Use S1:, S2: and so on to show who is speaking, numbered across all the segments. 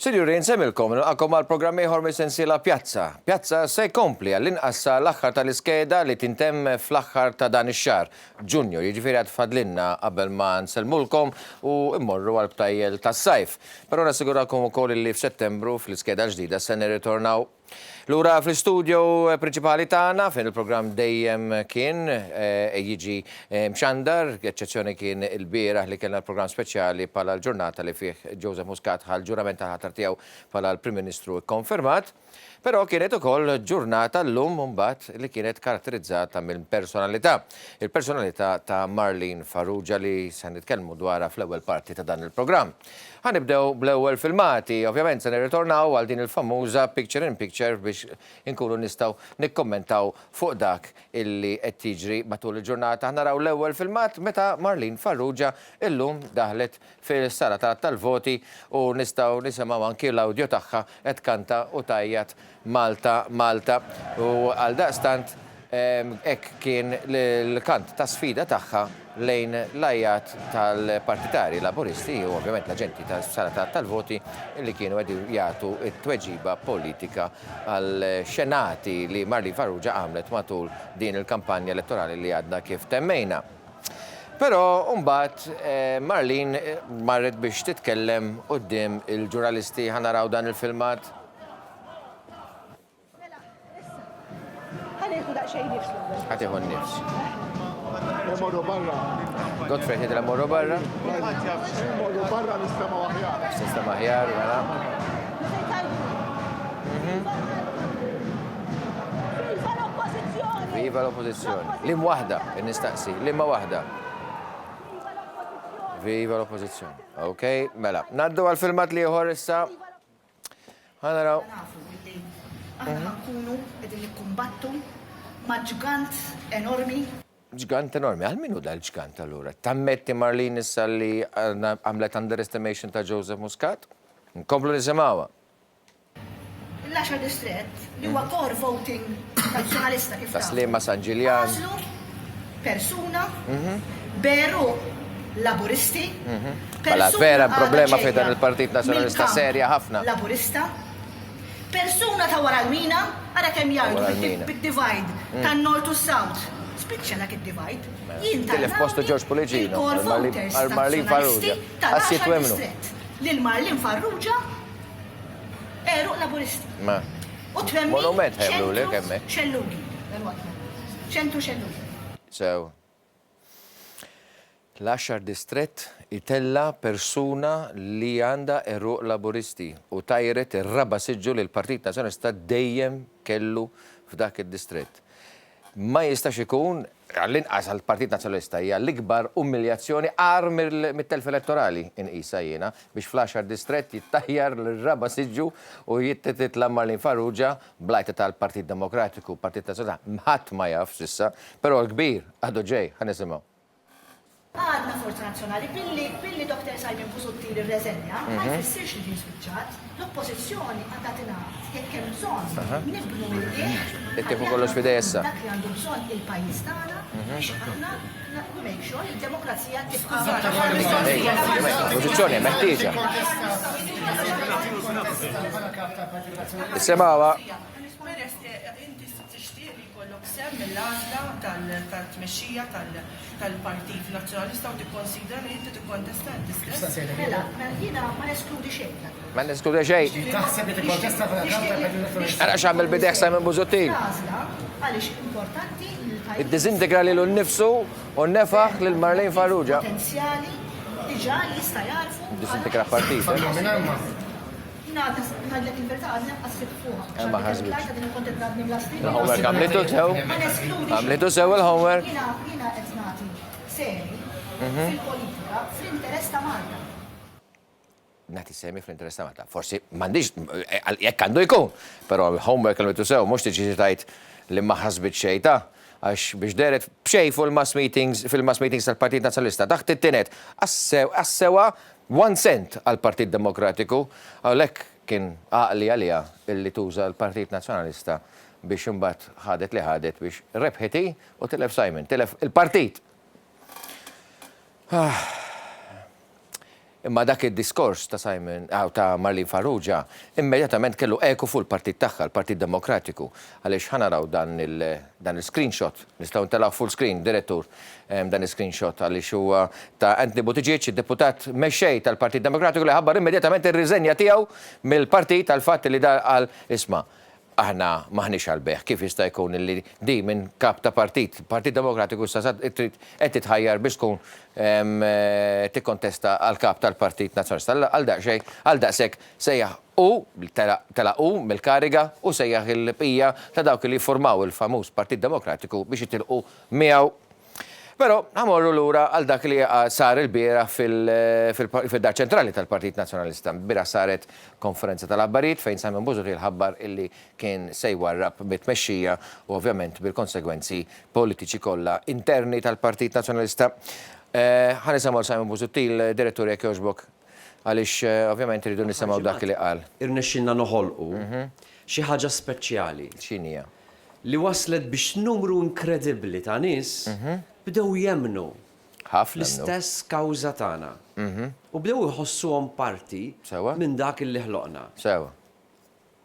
S1: Sinjuri, nsemmilkom għakom għal-programm ieħor mis-sensiela Pjazza. Pjazza se jkompli għall-inqas l-aħħar tal-iskeda li tintemm fl-aħħar ta' dan ix-xahar, Ġunju, jiġifieri għad fadlinna qabel ma nsellmulkom u immorru għall-btajjel tas-sajf. Però nassigurakom ukoll li f'Settembru fl-iskeda ġdida se nirritornaw lura fl-istudio prinċipali tagħna fejn il-programm dejjem kien jiġi mxandar, eċċezzjoni kien il-bieraħ li kellna l-programm speċjali bħala l-ġurnata li fih Joseph Muscat ħal ġurament tal-ħatar tiegħu bħala l-Prim Ministru kkonfermat. Però kienet ukoll ġurnata llum mbagħad li kienet karatterizzata mill-personalità. Il-personalità ta' Marlene Farrugia li se nitkellmu dwarha fl-ewwel parti ta' dan il-programm. Ħanibdew bl-ewwel filmati, ovvjament se nirritornaw għal din il-famuża picture in picture biex inkunu nistgħu nikkommentaw fuq dak illi qed jiġri matul il-ġurnata. Naraw l-ewwel filmat meta Marlene Farrugia illum daħlet fil-sala tal-voti u nistgħu nisimgħu anki l-awdjo tagħha qed kanta u tajjat Malta u għal daqstant hekk kien l-kant ta' sfida tagħha lejn l-ajjat tal-partitari laburisti u ovvjament l-aġenti tas-sala tal-voti li kienu qegħdin jagħtu t-tweġiba politika għal xenati li Marlene Farrugia għamlet matul din il-kampanja elettorali li għadna kif temmejna. Però mbagħad Marlene marret biex titkellem quddiem il-ġurnalisti ħanaraw dan il-filmat. Ħatiħu n-nifs.
S2: Morru barra.
S1: Godfrey, ħidra morru barra?
S2: Morru barra nistama aħjar.
S1: Nistama aħjar, mela. Viva l-oppożizzjoni. Lim waħda, nistaqsi, limma waħda. Viva l-oppożizzjoni. Ok, mela. Naddu għal-filmat li ieħor issa. Ħanaraw.
S3: Aħna nkunu qegħdin nikkumbattu ma' ġgant enormi.
S1: Ġgant enormi, għal minu dal-ġgant allura? Tammetti Marlene issa li għamlet underestimation ta' Joseph Muscat? Nkomplu nisimgħuha.
S3: Il-10 distret li huwa core voting nazzjonalista kif
S1: Ta' Sliema San Ġiljan.
S3: Persuna, beru laburisti,
S1: Bħala vera problema fejn dan il-Partit Nazzjonalista serja ħafna.
S3: Laburista, persuna ta' wara l-mina, ara kemm jgħidu bid-divide tan-Nord u s-South. Spiċċa dak id-divide.
S1: Tilef postu George Policino, għal Marlene Farrugia. Għassiet wemnu.
S3: Lil Marlene Farrugia eru laburisti.
S1: Ma.
S3: U twemmi
S1: Monument ħemlu li kemmek.
S3: xellugi. ċentru xellugi.
S1: So, l-10 distret itella persuna li għanda eruq laburisti u tajret ir-raba siġġu li l-Partit Nazzjonalista dejjem kellu f'dak id-distret. Ma jistax ikun għall-inqas għall-Partit Nazzjonalista hija l-ikbar umiljazzjoni għar mit-telf elettorali inqisa jiena biex fl-10 distret jittajjar l-raba siġġu u jittitla Marlene Farrugia blajta tal-Partit Demokratiku, Partit Nazzjonalista. Mħadd ma jaf s'issa, però l-kbir għadu ġej ħanisimgħu.
S3: Għadna Forza Nazzjonali, billi Dr. Simon Busuttil ir-reżenja, ma jfissirx li din spiċċat, l-oppożizzjoni għandha tingħad jekk hemm bżonn nibnu mill-qiegħ.
S1: Ittieħu kollox f'idej issa.
S3: Dak li għandu bżonn il-pajjiż tagħna biex aħna make sure il-demokrazija tibqa'
S1: Pożizzjoni meħtieġa. Issemgħuha.
S4: mill-għażla tal-tmexxija tal-Partit Nazzjonalista u tikkonsidra li inti tikkontesta l-istess.
S3: Mela, jiena ma neskludi xejn.
S1: Ma neskludi xejn.
S2: Taħseb li tikkontesta fil-kampanja
S1: Ara x'għamel bideh Simon Busuttil.
S3: Għaliex importanti il-pajjiż.
S1: Iddiżintegra lilu nnifsu u nefaħ lil Marlene Farrugia.
S3: Potenzjali diġà jista' jarfu.
S1: Iddiżintegra partit.
S3: Għadlek il-verta għadlek għasib fuħa.
S1: Ma ħazbitx.
S3: Il-homework
S1: Il-homework għamlitu sew. Għamlitu sew il-homework.
S3: Jina etnati seri fil-politika fl-interess ta' Malta.
S1: Nati semi fl-interess ta' Malta. Forsi m'għandix jekk għandu jkun, però il-homework għamlitu sew mhux tiġi tajt li ma ħasbitx xejta għax biex deret bxej fil-mass meetings tal-Partit Nazzjonalista taħt it-tinet għassewa 1 cent għal-Partit Demokratiku, għalhekk kien għaqli għalija illi tuża l-Partit Nazzjonalista biex imbagħad ħadet li ħadet biex rebħeti u tilef Simon, tilef il-partit. Imma dak id-diskors ta' Simon, ta' Marlene Farrugia, immedjatament kellu eku fuq il-partit tagħha, il-Partit Demokratiku. Għaliex ħanaraw dan il-screenshot, nistgħu ntelaw full screen, direttur, dan il-screenshot għaliex huwa ta' Anthony Buttigieg, id-deputat mexxej tal-Partit Demokratiku li ħabbar immedjatament ir-riżenja tiegħu mill-partit tal-fatt li dar għal isma' aħna maħniex għal-beħ, kif jista' jkun li di minn kap ta' Partit Demokratiku qed titħajjar biex tkun tikkontesta għal-kap tal-Partit Nazzjonalista. Għal daqshekk sejjaħ telaqu mill-kariga u sejjaħ il-bqija ta' dawk li jiffurmaw il-famuż Partit Demokratiku biex jitilqu miegħu. Però ħamorru lura għal dak li sar il-bieraħ fil-dar ċentrali tal-Partit Nazzjonalista. Bieraħ saret konferenza tal-abbarijiet fejn Simon Busuttil ħabbar illi kien se jwarrab bit-tmexxija u ovvjament bil-konsegwenzi politiċi kollha interni tal-Partit Nazzjonalista. Ħanisimgħu Simon Busuttil, direttur jekk jogħġbok, għaliex ovvjament iridu nisimgħu dak li qal.
S5: Irnexxinna noħolqu xi ħaġa speċjali.
S1: X'inhija?
S5: Li waslet biex numru inkredibbli ta' nies bdew jemnu l-istess kawża tagħna. U bdew iħossuhom parti minn dak illi ħloqna.
S1: Sewa.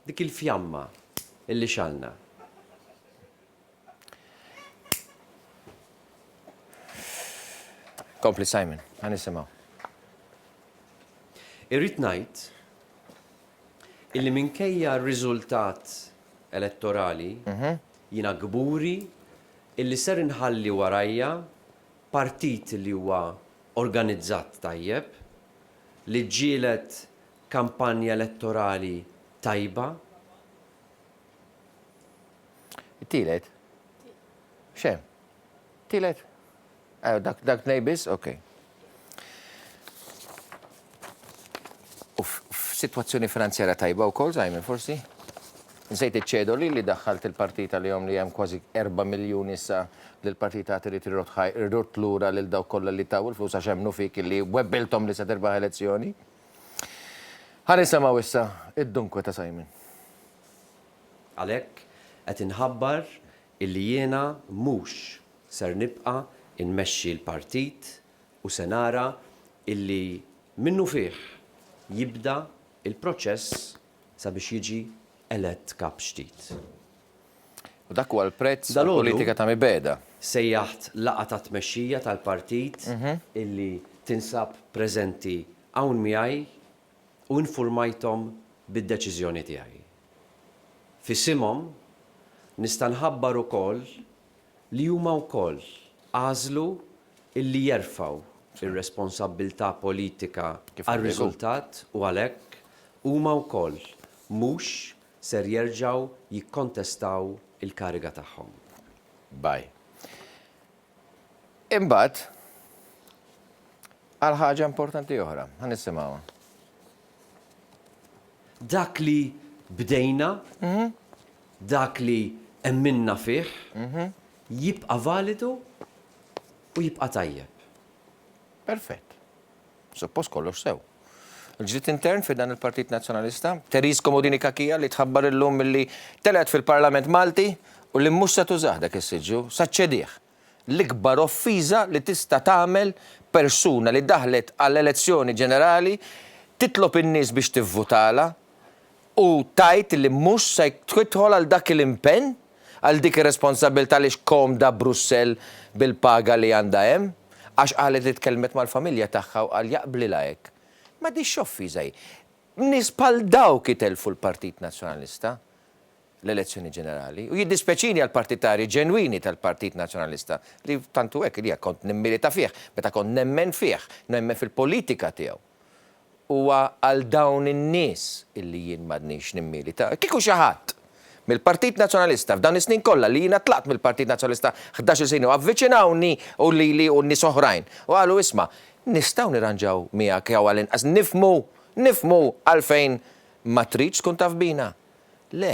S5: Dik il-fjamma illi xalna.
S1: Kompli Simon, ħanisimgħu.
S5: Irrid ngħid illi minkejja r-riżultat elettorali jiena gburi illi ser inħalli warajja partit li huwa organizzat tajjeb, li ġielet kampanja elettorali tajba.
S1: Tielet? Xem? Tielet? Dak nejbis? Ok. U f'sitwazzjoni finanzjera tajba wkoll, Simon, forsi? Nsejt iċċedu li daħħalt il-partita li hemm kważi 4 miljun issa li l-partita trid irrot lura lil dawk kollha li taw il-flus għax hemmnu fik li webbilthom li se terbaħ elezzjoni. Ħanisimgħu issa id-dunkwe ta' Simon.
S5: Għalhekk qed inħabbar illi jiena mhux ser nibqa' inmexxi l-partit u se nara illi minnu fih jibda il-proċess sabiex jiġi elett kap ġdid.
S1: U dak huwa l-prezz tal-politika ta' mibeda.
S5: Sejjaħt laqa ta' tmexxija tal-partit illi tinsab preżenti hawn miegħi u infurmajthom bid-deċiżjoni tiegħi. Fisimhom nista' nħabbar ukoll li huma wkoll għażlu illi jerfgħu ir-responsabbiltà politika għar-riżultat u għalhekk huma wkoll mhux ser jerġgħu jikkontestaw il-kariga tagħhom.
S1: Baj. Imbagħad għal ħaġa importanti oħra, ħanisimgħuha.
S5: Dak li bdejna, dak li emminna fih, jibqa' validu u jibqa' tajjeb.
S1: Perfett. Suppost kollox sew. Il-ġdid intern fi dan il-Partit Nazzjonalista, Teris Komodini Kakija li tħabbar illum milli telet fil-Parlament Malti u li mhux se tużah dak is-siġġu saċċedih. L-ikbar offiża li tista' tagħmel persuna li daħlet għall-elezzjoni ġenerali titlob in-nies biex tivvutala u tajt li mhux se tidħol għal dak l-impenn għal dik ir-responsabilità li xkomda Brussell bil-paga li għandha hemm għax qalet li tkellmet mal-familja tagħha u qal jaqblilha hekk. Ma di xoffi żej. Nies bħal dawk itelfu l-Partit Nazzjonalista l-elezzjoni ġenerali u jiddispeċini għal partitari ġenwini tal-Partit Nazzjonalista li tantu hekk li kont nimmilita fih, meta kont nemmen fih, nemmen fil-politika tiegħu. Huwa għal dawn in-nies illi jien m'għadniex nimmilita. Kieku xi ħadd mill-Partit Nazzjonalista f'dan is-snin kollha li jiena tlaqt mill-Partit Nazzjonalista 11 sena u avviċinawni u lili u nies oħrajn. U qalu isma' nistgħu nirranġaw miegħek jew għal-inqas nifhmu għalfejn ma tridx tkun taf bina. Le,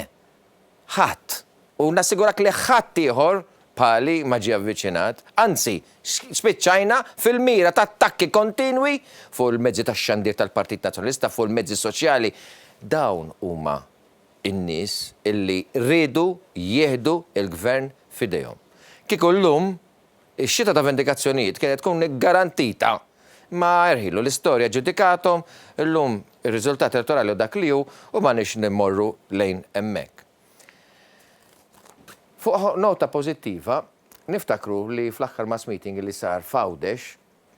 S1: ħadd. U nassigurak li ħadd ieħor bħali ma ġie avviċinat, anzi, spiċċajna fil-mira ta' attakki kontinwi fuq il-mezzi tax-xandir tal-Partit Nazzjonalista, fuq il-mezzi soċjali. Dawn huma in-nies illi rridu jieħdu il-gvern f'idejhom. Kieku llum ix-xita ta' vendikazzjonijiet kienet tkun garantita ma erħilu l-istorja ġudikatom, illum ir-riżultat elettorali u dak li hu u ma nix nimmorru lejn hemmhekk. Fuq nota pożittiva, niftakru li fl-aħħar mass meeting li sar f'Għawdex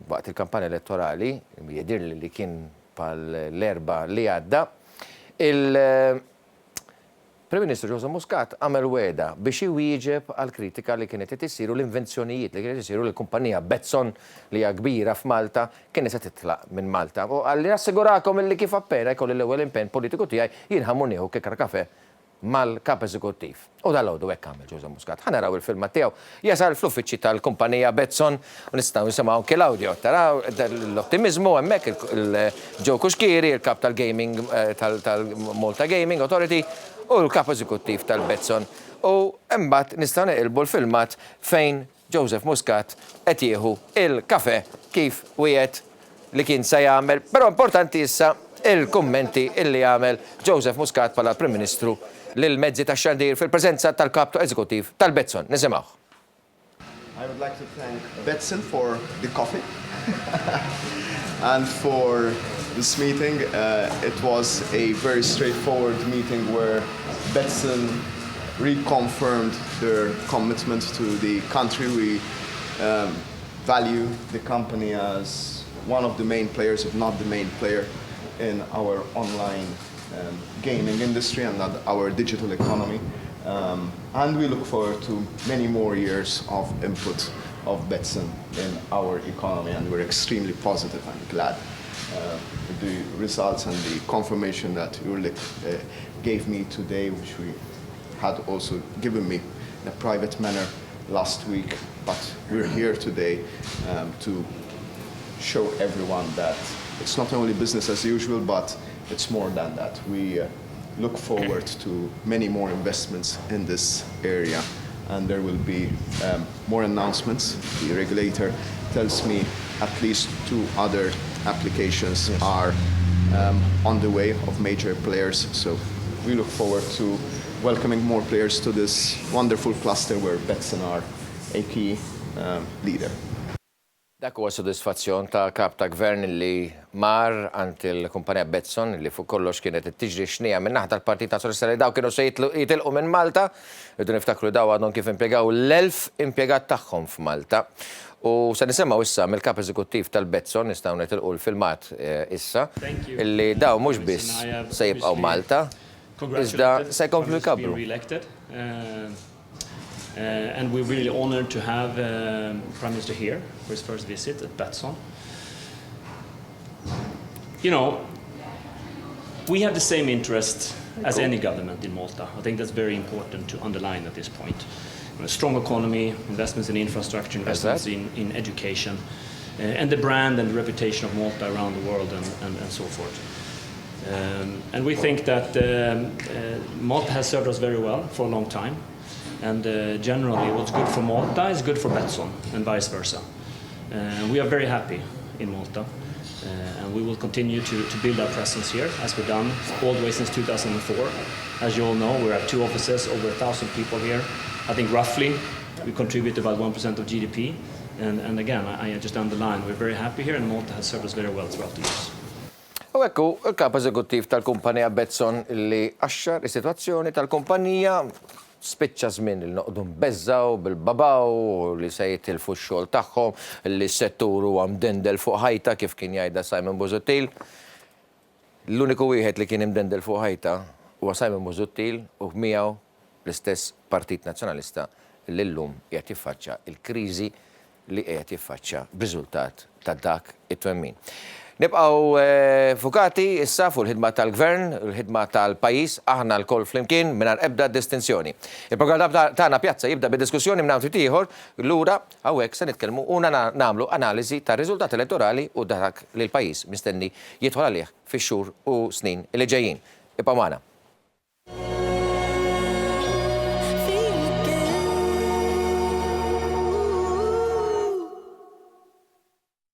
S1: waqt il-kampanja elettorali, jedir li kien pal-erba li għadda, il-Prim Ministru Joseph Muscat għamel weda biex iwieġeb għal kritika li kienet isiru l-invenzjonijiet li kienet isiru l-kumpanija Betson li hija kbira f'Malta kienet se titlaq minn Malta. U għalli nassigurakom illi kif appena jkolli l-ewwel impenn politiku tiegħi jien ħammunieħu kikar kafe mal-kap eżekuttiv. U dal-għodu hekk għamel Joseph Muscat. Ħanaraw il-filma tiegħu jasal fl-uffiċċji tal-kumpanija Betson u nistgħu nisimgħu anke l-awdio. Taraw l-ottimizmu hemmhekk il-Joe Kuxkieri, il-kap tal-gaming tal-Malta Gaming Authority u l-kap eżekuttiv tal-Betson. U imbagħad nistgħu neqilbu l-filmat fejn Joseph Muscat qed jieħu il-kafe kif wieħed li kien se jagħmel, però importanti issa il-kummenti illi għamel Joseph Muscat bħala Prim Ministru lil mezzi tax-xandir fil-preżenza tal-kap eżekuttiv tal-Betson. Nisimgħu.
S6: I would like to thank Betson for the coffee and for this meeting. It was a very straightforward meeting where Betson reconfirmed their commitment to the country. We value the company as one of the main players, if not the main player, in our online gaming industry and not our digital economy. And we look forward to many more years of input of Betson in our economy, and we're extremely positive and glad with the results and the confirmation that Ulrich gave me today, which we had also given me in a private manner last week. But we're here today to show everyone that it's not only business as usual, but it's more than that. We look forward to many more investments in this area, and there will be more announcements. The regulator tells me at least 2 other applications are on the way of major players, so we look forward to welcoming more players to this wonderful cluster where Betson are a key leader.
S1: Dak huwa sodisfazzjon ta' kap ta' gvern li mar għand il-kumpanija Betson li fuq kollox kienet tiġri xnija minn naħa tal-Partit Nazzjonalista li daw kienu se jitilqu minn Malta, irdu niftakru daw għadhom kif impjegaw l-1000 impjegat tagħhom f'Malta. U se nisimgħu issa mill-kap eżekuttiv tal-Betson nistgħu nitilqu l-filmat issa illi daw mhux biss se jibqgħu Malta, iżda se jkomplu jkabbru.
S7: And we're really honored to have Prime Minister here for his first visit at Betson. You know, we have the same interest as any government in Malta. I think that's very important to underline at this point. A strong economy, investments in infrastructure, investments in education, and the brand and the reputation of Malta around the world and so forth. And we think that Malta has served us very well for a long time. And generally, what's good for Malta is good for Betson, and vice versa. We are very happy in Malta, and we will continue to build our presence here, as we've done all the way since 2004. As you all know, we have 2 offices, over 1,000 people here. I think roughly we contribute about 1% of GDP. And again, I just underline, we're very happy here, and Malta has served us very well throughout the years.
S1: U ekku, il-kap eżekuttiv tal-kumpanija Betson li għaxxar is-sitwazzjoni tal-kumpanija spiċċa żmien li noqogħdu nbeżżaw bil-babaw li se jitilfu x-xogħol tagħhom, li s-settur huwa mdendel fuq ħajta kif kien jgħidha Simon Busuttil. L-uniku wieħed li kien imdendel fuq ħajta huwa Simon Busuttil u miegħu l-istess Partit Nazzjonalista li llum qiegħed jiffaċċja l-kriżi li qiegħed jiffaċċja b'riżultat ta' dak it-twemmin. Nibqgħu fukati issa fuq il-ħidma tal-gvern, il-ħidma tal-pajjiż, aħna l-koll flimkien mingħajr ebda distinzjoni. Il-programm tagħna Pjazza jibda bid-diskussjoni minn hawn ieħor, lura hawnhekk se nitkellmu u nagħmlu analiżi tar-riżultati elettorali u dak li l-pajjiż mistenni jidħol għalih fix-xhur u snin li ġejjin. Ibqa' magħna.